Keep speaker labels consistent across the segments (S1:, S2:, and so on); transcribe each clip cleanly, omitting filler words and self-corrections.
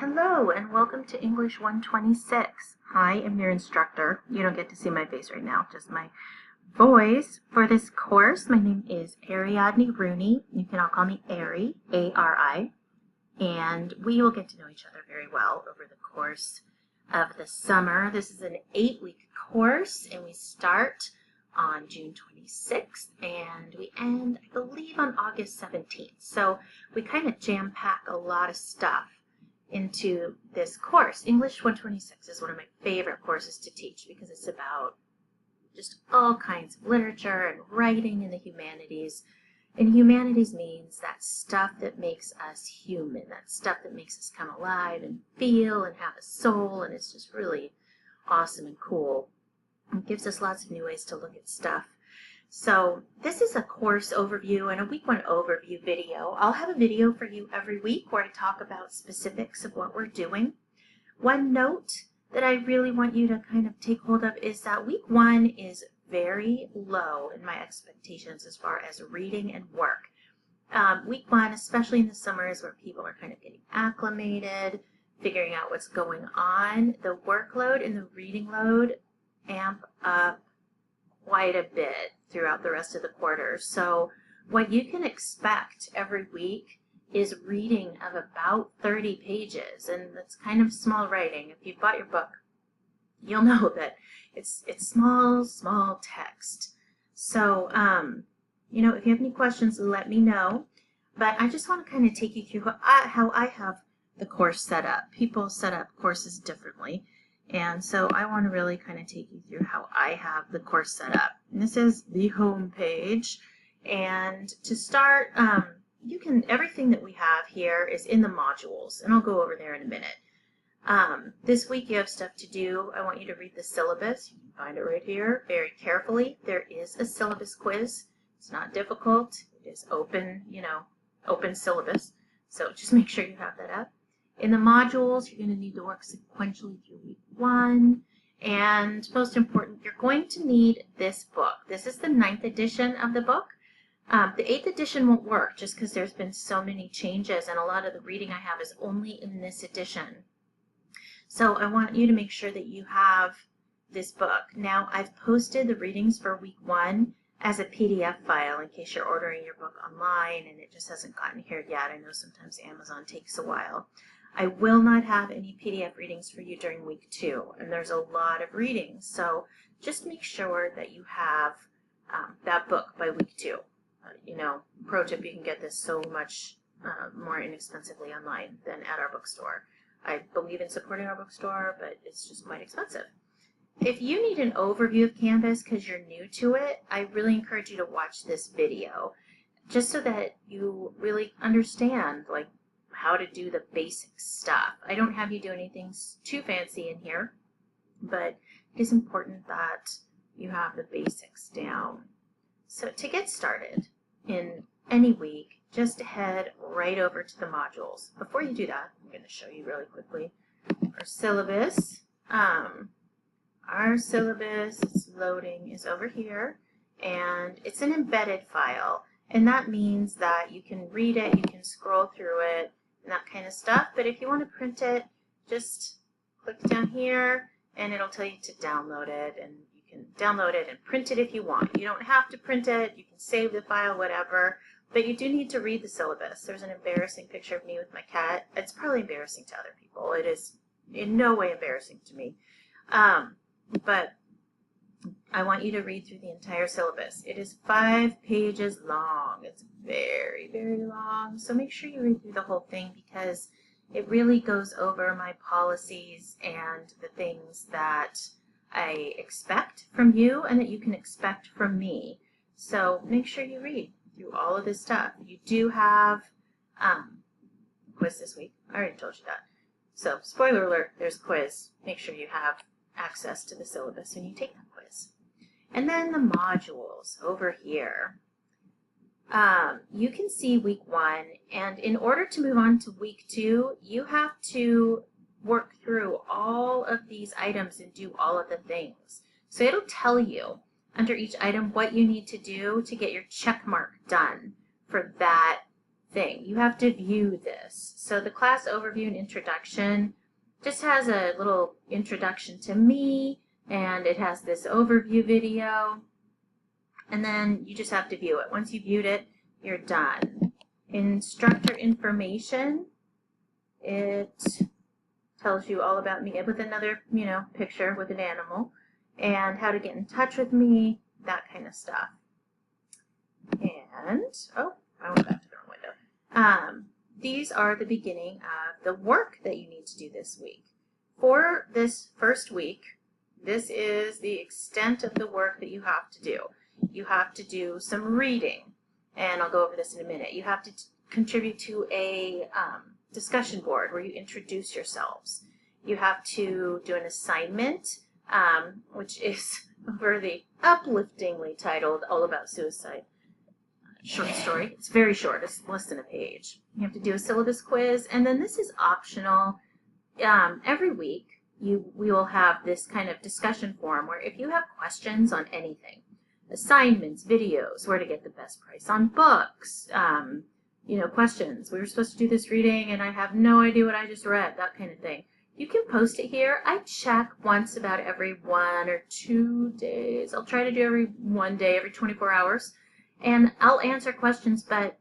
S1: Hello and welcome to English 126. I am your instructor. You don't get to see my face right now, just my voice. For this course, my name is Ariadne Rooney. You can all call me Ari, A-R-I, and we will get to know each other very well over the course of the summer. This is an 8-week course, and we start on June 26th, and we end, I believe, on August 17th. So we kind of jam-pack a lot of stuff into this course. English 126 is one of my favorite courses to teach because it's about just all kinds of literature and writing in the humanities. And humanities means that stuff that makes us human, that stuff that makes us come alive and feel and have a soul, and it's just really awesome and cool. It gives us lots of new ways to look at stuff. So this is a course overview and a week 1 overview video. I'll have a video for you every week where I talk about specifics of what we're doing. One note that I really want you to kind of take hold of is that week 1 is very low in my expectations as far as reading and work. Week 1, especially in the summer, is where people are kind of getting acclimated, figuring out what's going on. The workload and the reading load amp up quite a bit throughout the rest of the quarter. So what you can expect every week is reading of about 30 pages, and that's kind of small writing. If you've bought your book, you'll know that it's small text. So you know, if you have any questions, let me know. But I just want to kind of take you through how I have the course set up. People set up courses differently. And so I want to really kind of take you through how I have the course set up. And this is the home page. And to start, everything that we have here is in the modules, and I'll go over there in a minute. This week you have stuff to do. I want you to read the syllabus. You can find it right here very carefully. There is a syllabus quiz. It's not difficult. It is open, open syllabus. So just make sure you have that up. In the modules, you're going to need to work sequentially through week 1. And most important, you're going to need this book. This is the 9th edition of the book. The 8th edition won't work just because there's been so many changes, and a lot of the reading I have is only in this edition. So I want you to make sure that you have this book. Now, I've posted the readings for week 1 as a PDF file in case you're ordering your book online and it just hasn't gotten here yet. I know sometimes Amazon takes a while. I will not have any PDF readings for you during week 2, and there's a lot of readings, so just make sure that you have that book by week 2. Pro tip, you can get this so much more inexpensively online than at our bookstore. I believe in supporting our bookstore, but it's just quite expensive. If you need an overview of Canvas because you're new to it, I really encourage you to watch this video just so that you really understand how to do the basic stuff. I don't have you do anything too fancy in here, but it is important that you have the basics down. So to get started in any week, just head right over to the modules. Before you do that, I'm going to show you really quickly our syllabus. Our syllabus is loading is over here, and it's an embedded file, and that means that you can read it, you can scroll through it, and that kind of stuff. But if you want to print it, just click down here and it'll tell you to download it, and you can download it and print it if you want. You don't have to print it, you can save the file, whatever, but you do need to read the syllabus. There's an embarrassing picture of me with my cat. It's probably embarrassing to other people. It is in no way embarrassing to me. But I want you to read through the entire syllabus. It is 5 pages long. It's very, very long. So make sure you read through the whole thing because it really goes over my policies and the things that I expect from you and that you can expect from me. So make sure you read through all of this stuff. You do have quiz this week. I already told you that. So spoiler alert, there's a quiz. Make sure you have access to the syllabus when you take that quiz. And then the modules over here. You can see week 1, and in order to move on to week 2, you have to work through all of these items and do all of the things. So it'll tell you under each item what you need to do to get your check mark done for that thing. You have to view this. So the class overview and introduction just has a little introduction to me, and it has this overview video, and then you just have to view it. Once you viewed it, you're done. Instructor information, it tells you all about me with another, picture with an animal, and how to get in touch with me, that kind of stuff. And, oh, I went back to the wrong window. These are the beginning of the work that you need to do this week. For this first week, this is the extent of the work that you have to do. You have to do some reading, and I'll go over this in a minute. You have to contribute to a discussion board where you introduce yourselves. You have to do an assignment, which is over the upliftingly titled All About Suicide short story. It's very short. It's less than a page. You have to do a syllabus quiz, and then this is optional. Every week, we will have this kind of discussion forum where if you have questions on anything, assignments, videos, where to get the best price on books, questions. We were supposed to do this reading, and I have no idea what I just read, that kind of thing. You can post it here. I check once about every 1 or 2 days. I'll try to do every 1 day, every 24 hours. And I'll answer questions, but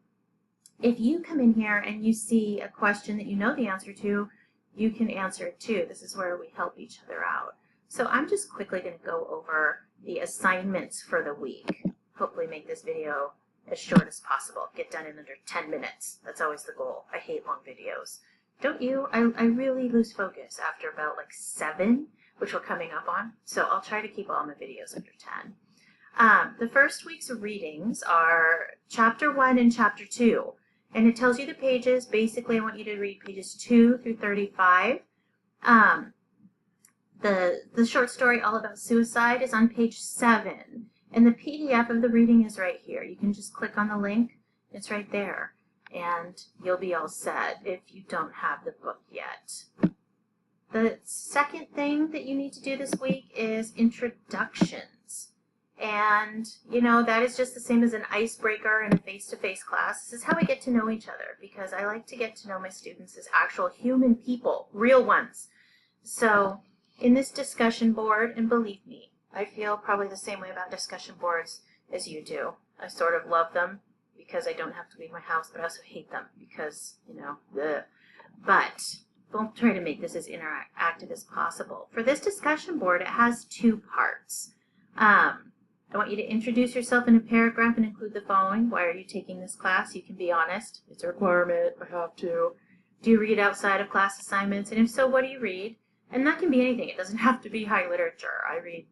S1: if you come in here and you see a question that you know the answer to, you can answer it too. This is where we help each other out. So I'm just quickly going to go over the assignments for the week. Hopefully make this video as short as possible. Get done in under 10 minutes. That's always the goal. I hate long videos. Don't you? I really lose focus after about like 7, which we're coming up on. So I'll try to keep all my videos under 10. The first week's readings are Chapter 1 and Chapter 2. And it tells you the pages. Basically, I want you to read pages 2 through 35. The short story All About Suicide is on page 7. And the PDF of the reading is right here. You can just click on the link. It's right there. And you'll be all set if you don't have the book yet. The second thing that you need to do this week is introductions. And, that is just the same as an icebreaker in a face-to-face class. This is how we get to know each other, because I like to get to know my students as actual human people, real ones. So in this discussion board, and believe me, I feel probably the same way about discussion boards as you do. I sort of love them because I don't have to leave my house, but I also hate them because, bleh. But we'll try to make this as interactive as possible. For this discussion board, it has 2 parts. I want you to introduce yourself in a paragraph and include the following. Why are you taking this class? You can be honest. It's a requirement. I have to. Do you read outside of class assignments? And if so, what do you read? And that can be anything. It doesn't have to be high literature. I read,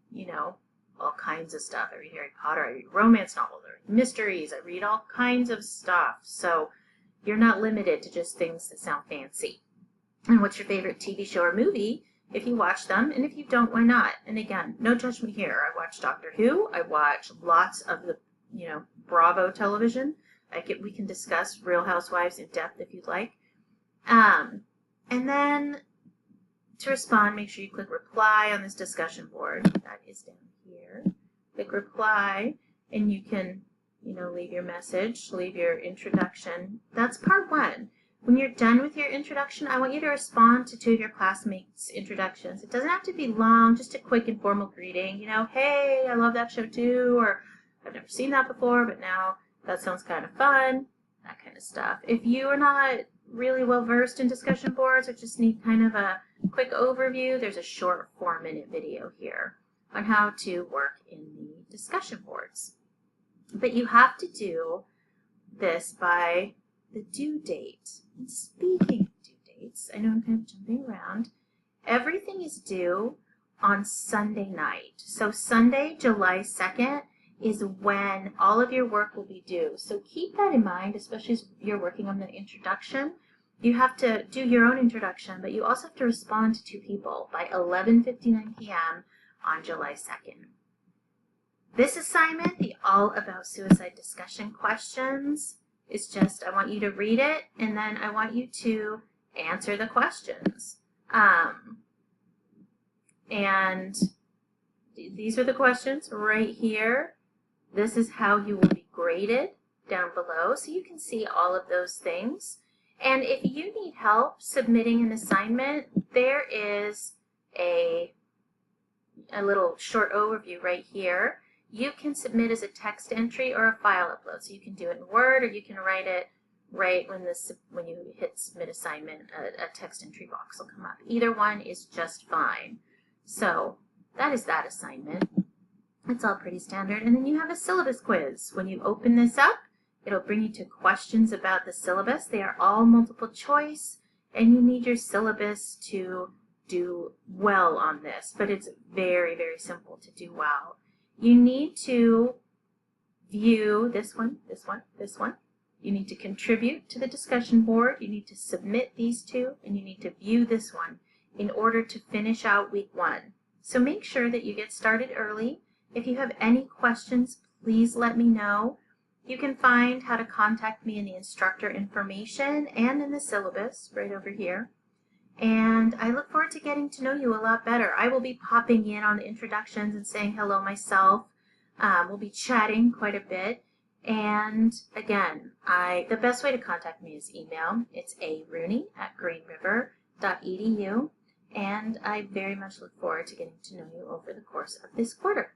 S1: all kinds of stuff. I read Harry Potter. I read romance novels. I read mysteries. I read all kinds of stuff. So you're not limited to just things that sound fancy. And what's your favorite TV show or movie? If you watch them, and if you don't, why not? And again, no judgment here. I watch Doctor Who. I watch lots of the, Bravo television. We can discuss Real Housewives in depth if you'd like. And then to respond, make sure you click reply on this discussion board. That is down here. Click reply, and you can, leave your message, leave your introduction. That's part 1. When you're done with your introduction, I want you to respond to 2 of your classmates' introductions. It doesn't have to be long, just a quick informal greeting. Hey, I love that show too, or I've never seen that before, but now that sounds kind of fun, that kind of stuff. If you are not really well versed in discussion boards or just need kind of a quick overview, there's a short 4-minute video here on how to work in the discussion boards. But you have to do this by the due date. And speaking of due dates, I know I'm kind of jumping around. Everything is due on Sunday night. So Sunday, July 2nd, is when all of your work will be due. So keep that in mind, especially as you're working on the introduction. You have to do your own introduction, but you also have to respond to 2 people by 11:59 p.m. on July 2nd. This assignment, the All About Suicide discussion questions, it's just, I want you to read it, and then I want you to answer the questions. And these are the questions right here. This is how you will be graded. down below so you can see all of those things. And if you need help submitting an assignment, there is a little short overview right here. You can submit as a text entry or a file upload. So you can do it in Word, or you can write it right when you hit submit assignment. A text entry box will come up. Either one is just fine. So that is that assignment. It's all pretty standard. And then you have a syllabus quiz. When you open this up, it'll bring you to questions about the syllabus. They are all multiple choice, and you need your syllabus to do well on this, but it's very, very simple to do well. You need to view this one, this one, this one. You need to contribute to the discussion board. You need to submit these two, and you need to view this one in order to finish out week 1. So make sure that you get started early. If you have any questions, please let me know. You can find how to contact me in the instructor information and in the syllabus right over here. And I look forward to getting to know you a lot better. I will be popping in on the introductions and saying hello myself. We'll be chatting quite a bit. And again, the best way to contact me is email. It's arooney@greenriver.edu. And I very much look forward to getting to know you over the course of this quarter.